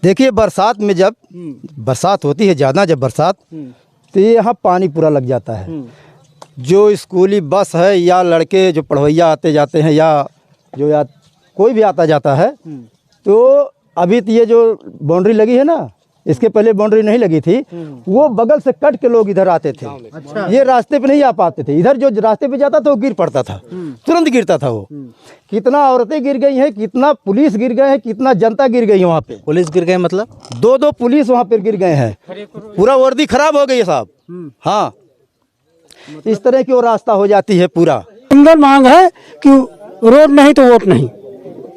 देखिए बरसात में जब बरसात होती है ज़्यादा, जब बरसात तो ये यहाँ पानी पूरा लग जाता है। जो स्कूली बस है या लड़के जो पढ़वैया आते जाते हैं या जो या कोई भी आता जाता है, तो अभी तो ये जो बाउंड्री लगी है ना, इसके पहले बाउंड्री नहीं लगी थी, वो बगल से कट के लोग इधर आते थे। अच्छा। ये रास्ते पे नहीं आ पाते थे। इधर जो रास्ते पे जाता था वो गिर पड़ता था, तुरंत गिरता था वो। कितना औरतें गिर गई हैं, कितना पुलिस गिर गए हैं, कितना जनता गिर गई है वहाँ पे। पुलिस गिर गए मतलब 2-2 पुलिस वहाँ पे गिर गए हैं। पूरा वर्दी खराब हो गई है साहब। हाँ, इस तरह की वो रास्ता हो जाती है पूरा। सिंगल मांग है कि रोड नहीं तो वोट नहीं।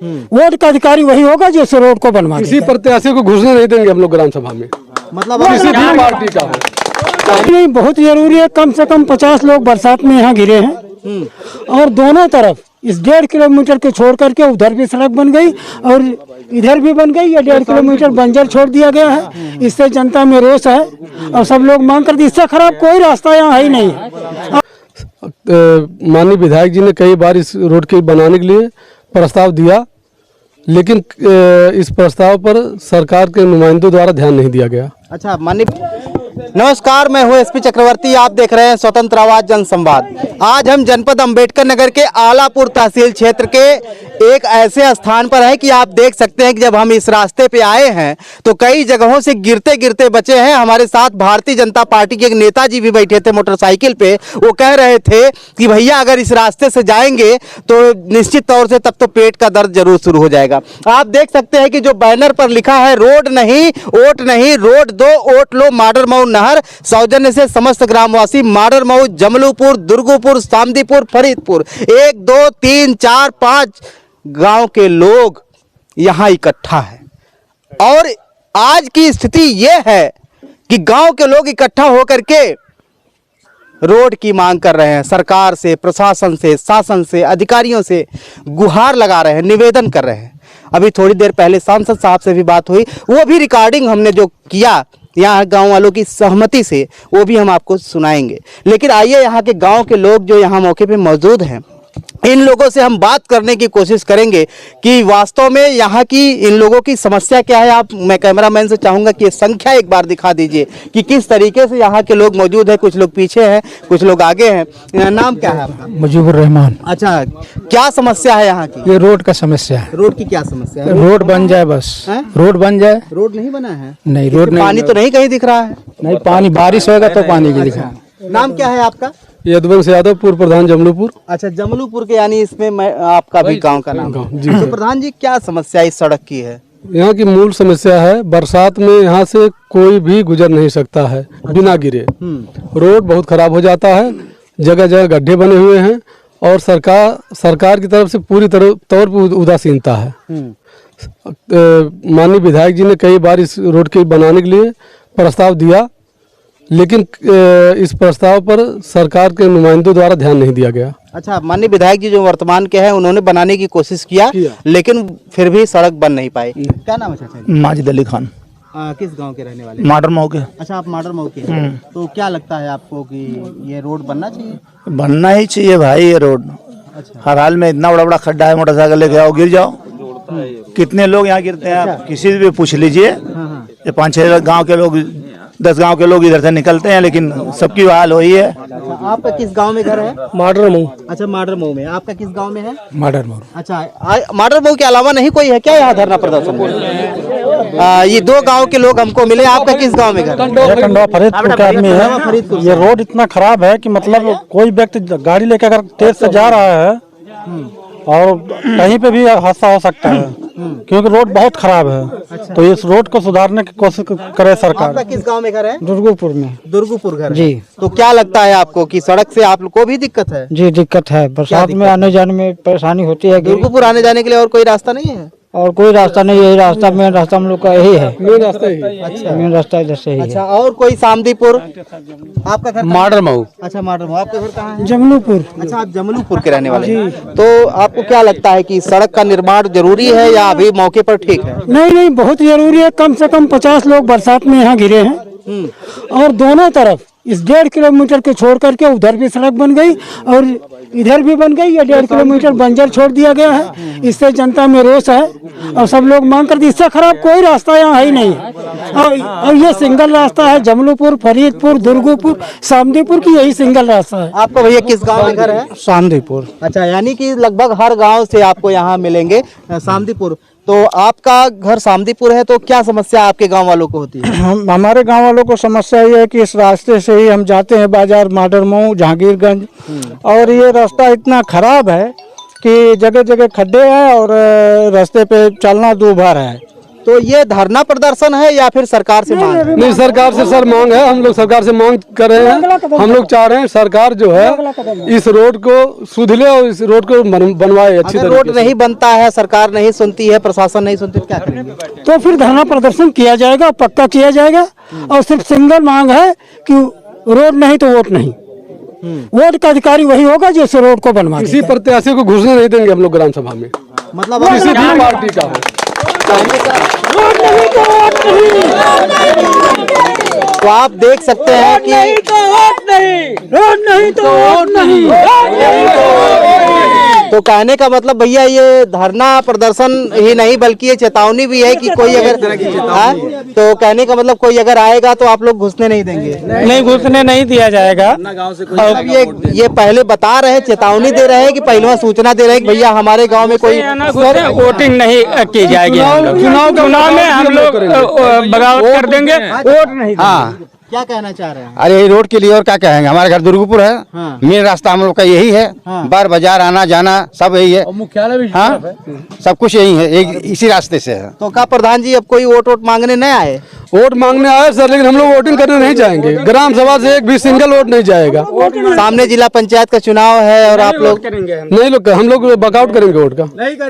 वोट का अधिकारी वही होगा जो इस रोड को बनवा। किसी प्रत्याशी को घुसने नहीं देंगे हम लोग ग्राम सभा में, मतलब किसी भी पार्टी का हो। नहीं, बहुत जरूरी है। कम से कम 50 लोग बरसात में यहाँ गिरे हैं और दोनों तरफ इस 1.5 किलोमीटर के छोड़ करके उधर भी सड़क बन गई और इधर भी बन गई। ये 1.5 किलोमीटर बंजर छोड़ दिया गया है। इससे जनता में रोष है और सब लोग मांग करते, इससे खराब कोई रास्ता यहाँ है ही नहीं है। माननीय विधायक जी ने कई बार इस रोड के बनाने के लिए प्रस्ताव दिया, लेकिन इस प्रस्ताव पर सरकार के नुमाइंदों द्वारा ध्यान नहीं दिया गया। अच्छा, नमस्कार, मैं हूँ एसपी चक्रवर्ती। आप देख रहे हैं स्वतंत्र आवाज जनसंवाद। आज हम जनपद अंबेडकर नगर के आलापुर तहसील क्षेत्र के एक ऐसे स्थान पर है कि आप देख सकते हैं कि जब हम इस रास्ते पे आए हैं तो कई जगहों से गिरते गिरते बचे हैं। हमारे साथ भारतीय जनता पार्टी के एक नेताजी भी बैठे थे मोटरसाइकिल पे। वो कह रहे थे कि भैया अगर इस रास्ते से जाएंगे तो निश्चित तौर से तब तो पेट का दर्द जरूर शुरू हो जाएगा। आप देख सकते हैं कि जो बैनर पर लिखा है, रोड नहीं वोट नहीं, रोड दो वोट लो, माडरमऊ नहर, सौजन्य से समस्त ग्रामवासी माडरमऊ, जमलूपुर, दुर्गुपुर, सामदीपुर, फरीदपुर, 1 2 3 4 5 गांव के लोग यहां इकट्ठा है। और आज की स्थिति यह है कि गांव के लोग इकट्ठा होकर के रोड की मांग कर रहे हैं। सरकार से, प्रशासन से, शासन से, अधिकारियों से गुहार लगा रहे हैं, निवेदन कर रहे हैं। अभी थोड़ी देर पहले सांसद साहब से भी बात हुई, वो भी रिकॉर्डिंग हमने जो किया यहाँ गांव वालों की सहमति से, वो भी हम आपको सुनाएंगे। लेकिन आइए यहाँ के गांव के लोग जो यहाँ मौके पे मौजूद हैं, इन लोगों से हम बात करने की कोशिश करेंगे कि वास्तव में यहाँ की इन लोगों की समस्या क्या है। मैं कैमरामैन से चाहूँगा कि ये संख्या एक बार दिखा दीजिए कि किस तरीके से यहाँ के लोग मौजूद हैं। कुछ लोग पीछे हैं, कुछ लोग आगे हैं। नाम क्या है आपका? मुजीबुर रहमान। अच्छा, क्या समस्या है यहाँ की? ये रोड का समस्या है। रोड की क्या समस्या है? रोड बन जाए बस। रोड बन जाए। रोड नहीं बना है? नहीं, रोड नहीं। पानी तो नहीं कहीं दिख रहा है? नहीं, पानी बारिश होगा तो पानी की दिखा। नाम क्या है आपका? यदुवंश यादव, पूर्व प्रधान जमलूपुर। अच्छा, जमलूपुर के, यानी इसमें मैं आपका भी गांव का नाम जी। तो प्रधान जी, क्या समस्या इस सड़क की है? यहाँ की मूल समस्या है, बरसात में यहाँ से कोई भी गुजर नहीं सकता है बिना गिरे। रोड बहुत खराब हो जाता है, जगह जगह गड्ढे बने हुए हैं और सरकार की तरफ से पूरी तौर पर उदासीनता है। माननीय विधायक जी ने कई बार इस रोड के बनाने के लिए प्रस्ताव दिया, लेकिन इस प्रस्ताव पर सरकार के नुमाइंदों द्वारा ध्यान नहीं दिया गया। अच्छा, माननीय विधायक जी जो वर्तमान के हैं, उन्होंने बनाने की कोशिश किया लेकिन फिर भी सड़क बन नहीं पाई। क्या नाम है चाचा? माजिद अली खान। किस गांव के रहने वाले? माडरमऊ के। अच्छा, आप माडरमऊ के हैं। तो क्या लगता है आपको कि ये रोड बनना चाहिए? बनना ही चाहिए भाई ये रोड। अच्छा। हर हाल में इतना बड़ा बड़ा खड्डा है, मोटरसाइकिल लेके आओ गिर जाओ। कितने लोग यहाँ गिरते हैं, आप किसी से भी पूछ लीजिए। ये 5-6 गाँव के लोग, 10 गांव के लोग इधर से निकलते हैं, लेकिन सबकी हाल वही है। अच्छा, आपका किस गांव में घर है? माडरमऊ। अच्छा, माडरमऊ में। आपका किस गांव में है? माडरमऊ। अच्छा, माडरमऊ के अलावा नहीं कोई है क्या यहाँ धरना प्रदर्शन में? ये 2 गांव के लोग हमको मिले। आपका किस गांव में घर? कंडवा फरीदपुर का आदमी है। ये रोड इतना खराब है कि मतलब कोई व्यक्ति गाड़ी लेकर अगर तेज से जा रहा है और कहीं पे भी हादसा हो सकता है, क्योंकि रोड बहुत खराब है। अच्छा। तो इस रोड को सुधारने की कोशिश करे सरकार। आपका किस गांव में घर है? दुर्गुपुर में। दुर्गुपुर घर जी। तो क्या लगता है आपको कि सड़क से आप लोग को भी दिक्कत है? जी, दिक्कत है। बरसात में आने जाने में परेशानी होती है। दुर्गुपुर आने जाने के लिए और कोई रास्ता नहीं है? और कोई रास्ता नहीं, यही रास्ता, मेन रास्ता हम लोग का यही है। मेन रास्ता ही। अच्छा, मेन रास्ता इधर से ही है। अच्छा, और कोई? सामदीपुर। आपका घर? माडरमऊ। अच्छा, माडरमऊ। आपका घर कहाँ है? जमलूपुर। अच्छा, आप जमलूपुर के रहने वाले हैं। तो आपको क्या लगता है कि सड़क का निर्माण जरूरी है या अभी मौके पर ठीक है? नहीं नहीं, बहुत जरूरी है। कम से कम 50 लोग बरसात में यहाँ गिरे हैं और दोनों तरफ इस 1.5 किलोमीटर के छोड़ करके उधर भी सड़क बन गई और इधर भी बन गई। ये 1.5 किलोमीटर बंजर छोड़ दिया गया है। इससे जनता में रोष है और सब लोग मांग करते, इससे खराब कोई रास्ता यहाँ है ही नहीं है। और ये सिंगल रास्ता है, जमलूपुर, फरीदपुर, दुर्गुपुर, सामदीपुर की यही सिंगल रास्ता है। आपका भैया किस गांव में घर है? सामदीपुर। अच्छा, यानी कि लगभग हर गांव से आपको यहाँ मिलेंगे। सामदीपुर, तो आपका घर सामदीपुर है, तो क्या समस्या आपके गांव वालों को होती है? हमारे गांव वालों को समस्या ये है कि इस रास्ते से ही हम जाते हैं बाजार, माडरमऊ, जहांगीरगंज, और ये रास्ता इतना खराब है कि जगह जगह खड्डे हैं और रास्ते पे चलना दूभर है। तो ये धरना प्रदर्शन है या फिर सरकार से मांग है? नहीं, सरकार से सर मांग है। हम लोग सरकार से मांग कर रहे हैं। हम लोग चाह रहे हैं सरकार जो है इस रोड को सुधले और इस रोड को बनवाए अच्छी अगर रोड नहीं बनता है, सरकार नहीं सुनती है, प्रशासन नहीं सुनती, क्या करेंगे? तो फिर धरना प्रदर्शन किया जाएगा, पक्का किया जाएगा। और सिर्फ सिंगल मांग है कि रोड नहीं तो वोट नहीं। वोट का अधिकारी वही होगा जो इस रोड को बनवा देगा। किसी प्रत्याशी को घुसने नहीं देंगे हम लोग ग्राम सभा में, मतलब किसी भी पार्टी का हो। तो आप देख सकते हैं कि तो कहने का मतलब भैया ये धरना प्रदर्शन ही नहीं बल्कि ये चेतावनी भी है कि कोई अगर तो कहने का मतलब कोई अगर आएगा तो आप लोग घुसने नहीं देंगे? नहीं, घुसने नहीं दिया जाएगा। मतलब ये पहले बता रहे हैं, चेतावनी दे रहे हैं कि पहले सूचना दे रहे हैं कि भैया हमारे गांव में कोई वोटिंग नहीं की जाएगी। चुनाव में हम लोग बगावत कर देंगे, वोट नहीं। हाँ, क्या कहना चाह रहे हैं? अरे रोड के लिए और क्या कहेंगे। हमारे घर दुर्गपुर है। हाँ। मेन रास्ता हम लोग का यही है। बार बाजार आना जाना सब यही है। मुख्यालय भी हाँ, सब कुछ यही है, एक इसी रास्ते से है। तो क्या प्रधान जी अब कोई वोट मांगने नहीं आए? वोट मांगने आए सर, लेकिन हम लोग वोटिंग करने नहीं जाएंगे। ग्राम सभा से एक भी सिंगल वोट नहीं जाएगा। सामने जिला पंचायत का चुनाव है और आप लोग नहीं लोग, हम लोग बैकआउट करेंगे वोट का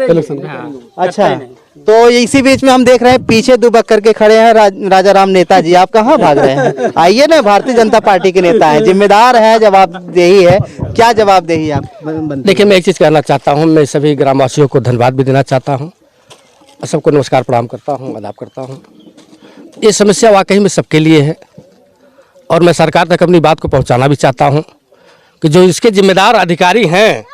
इलेक्शन का। अच्छा, तो इसी बीच में हम देख रहे हैं पीछे दुबक करके खड़े हैं राजा राम नेताजी। आप कहाँ भाग रहे हैं? आइए ना, भारतीय जनता पार्टी के नेता है, जिम्मेदार है, जवाबदेही है। क्या जवाबदेही आप? देखिए, मैं एक चीज़ कहना चाहता हूँ। मैं सभी ग्रामवासियों को धन्यवाद भी देना चाहता हूँ, सबको नमस्कार प्रणाम करता हूँ, आदाब करता हूँ। ये समस्या वाकई में सबके लिए है और मैं सरकार तक अपनी बात को पहुँचाना भी चाहता हूँ कि जो इसके जिम्मेदार अधिकारी हैं,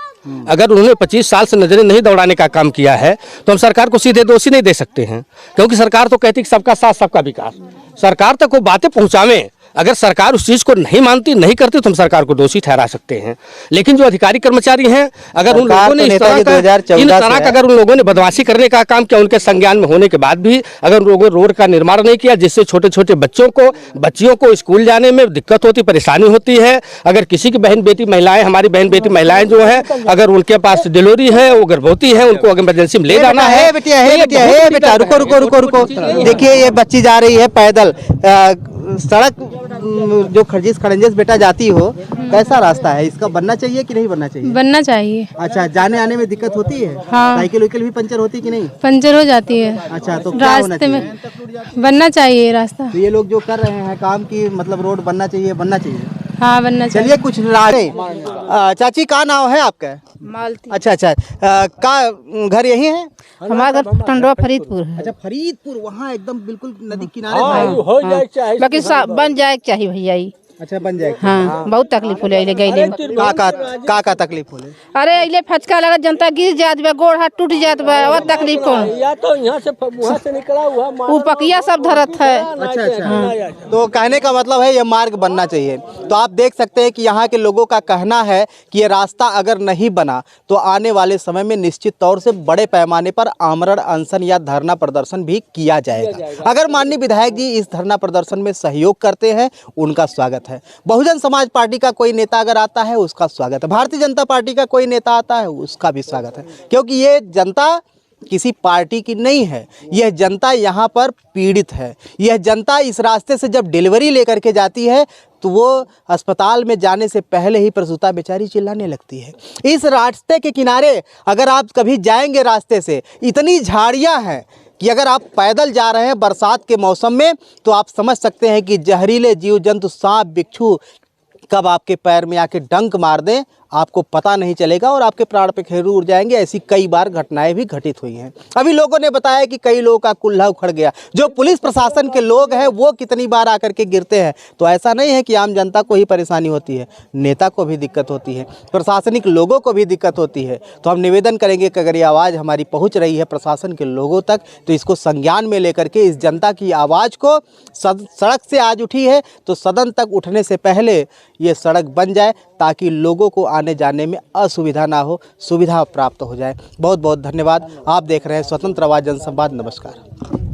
अगर उन्होंने 25 साल से नजरें नहीं दौड़ाने का काम किया है तो हम सरकार को सीधे दोषी नहीं दे सकते हैं, क्योंकि सरकार तो कहती है सबका साथ सबका विकास। सरकार तक वो बातें पहुंचावें। अगर सरकार उस चीज़ को नहीं मानती, नहीं करती, तो हम सरकार को दोषी ठहरा सकते हैं। लेकिन जो अधिकारी कर्मचारी हैं, अगर उन लोगों ने इस तरह का अगर उन लोगों ने बदमाशी करने का काम किया, उनके संज्ञान में होने के बाद भी अगर उन लोगों ने रोड का निर्माण नहीं किया, जिससे छोटे छोटे बच्चियों को स्कूल जाने में दिक्कत होती, परेशानी होती है। अगर किसी की बहन बेटी महिलाएं, हमारी बहन बेटी महिलाएं जो है, अगर उनके पास डिलीवरी है, वो गर्भवती है, उनको अगर इमरजेंसी में ले जाना है। बेटा रुको। देखिए, ये बच्ची जा रही है पैदल, सड़क जो खरजिश खड़ंजिश बेटा जाती हो, कैसा रास्ता है? इसका बनना चाहिए कि नहीं बनना चाहिए? बनना चाहिए। अच्छा, जाने आने में दिक्कत होती है? हाँ। साइकिल वाइकिल भी पंचर होती कि नहीं? पंचर हो जाती है। अच्छा, तो क्या होना रास्ते चाहिए? में बनना चाहिए रास्ता। तो ये लोग जो कर रहे हैं काम की, मतलब रोड बनना चाहिए, बनना चाहिए। हाँ, बनना चाहिए। चलिए कुछ राड़े। चाची, का नाम है आपका? मालती। अच्छा, का घर यही है? हमारा घर टंडवा फरीदपुर है। अच्छा, फरीदपुर, वहाँ एकदम बिल्कुल नदी किनारे। बाकी बन जाए चाहिए भैया ये। अच्छा, बन जाएगा। हाँ, बहुत तकलीफ होले अइले गइले में। का तकलीफ होले? अरे अइले फचका लगा, जनता गिर जात बा, गोड़ हाथ टूट जात बा, और तकलीफ कौन? या तो यहाँ से निकला हुआ वो पकिया सब धरत है। अच्छा। तो कहने का मतलब है ये मार्ग बनना चाहिए। तो आप देख सकते हैं कि यहाँ के लोगों का कहना है कि ये रास्ता अगर नहीं बना तो आने वाले समय में निश्चित तौर से बड़े पैमाने पर आमरण अनशन या धरना प्रदर्शन भी किया जाएगा। अगर माननीय विधायक जी इस धरना प्रदर्शन में सहयोग करते हैं, उनका स्वागत है। बहुजन समाज पार्टी का कोई नेता अगर आता है, उसका स्वागत है। भारतीय जनता पार्टी का कोई नेता आता है, उसका भी स्वागत है, क्योंकि ये जनता किसी पार्टी की नहीं है। यह जनता यहाँ पर पीड़ित है। यह जनता इस रास्ते से जब डिलीवरी लेकर के जाती है तो वो अस्पताल में जाने से पहले ही प्रसूता बेचारी चिल्लाने लगती है। इस रास्ते के किनारे अगर आप कभी जाएंगे, रास्ते से इतनी झाड़ियाँ हैं कि अगर आप पैदल जा रहे हैं बरसात के मौसम में तो आप समझ सकते हैं कि जहरीले जीव जंतु, सांप, बिच्छू कब आपके पैर में आके डंक मार दें, आपको पता नहीं चलेगा और आपके प्राण पे खैरू उड़ जाएंगे। ऐसी कई बार घटनाएं भी घटित हुई हैं। अभी लोगों ने बताया कि कई लोगों का कुल्हा उखड़ गया। जो पुलिस प्रशासन के लोग हैं वो कितनी बार आकर के गिरते हैं। तो ऐसा नहीं है कि आम जनता को ही परेशानी होती है, नेता को भी दिक्कत होती है, प्रशासनिक लोगों को भी दिक्कत होती है। तो हम निवेदन करेंगे कि अगर ये आवाज़ हमारी पहुंच रही है प्रशासन के लोगों तक तो इसको संज्ञान में लेकर के इस जनता की आवाज़ को, सड़क से आज उठी है तो सदन तक उठने से पहले ये सड़क बन जाए ताकि लोगों को आने जाने में असुविधा ना हो, सुविधा प्राप्त हो जाए। बहुत बहुत धन्यवाद। आप देख रहे हैं स्वतंत्र आवाज़ जनसंवाद। नमस्कार।